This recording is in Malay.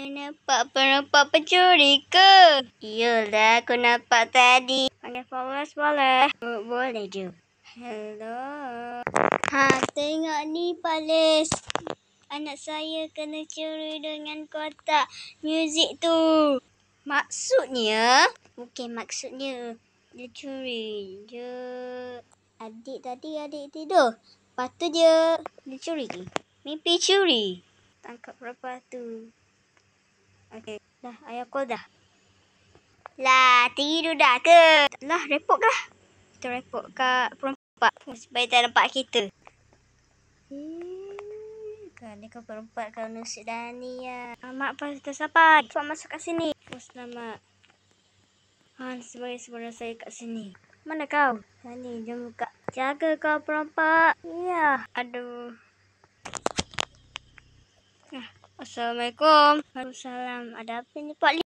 Nampak perempuan pencuri ke? Iyalah, aku nampak tadi. Panggil Polis boleh? Boleh je. Hello. Tengok ni Polis. Anak saya kena curi dengan kotak muzik tu. Maksudnya? Bukan maksudnya. Dia curi. Adik tidur. Lepas tu dia curi. Mimpi curi. Tangkap perempuan tu. Okey. Dah, ayah call dah. Lah, tidur dah ke? Lah, report kah? Kita report kat perempat. Supaya tak nampak kita. Kan dia kau perempat kau nusuk dah ni ya. Mak pas tersampai. Cepat masuk kat sini. Selamat. Sebagai saya kat sini. Mana kau? Ni, jom buka. Jaga kau perempat. Ya. Aduh. Assalamualaikum. Waalaikumsalam. Ada apa ni Pak Lim?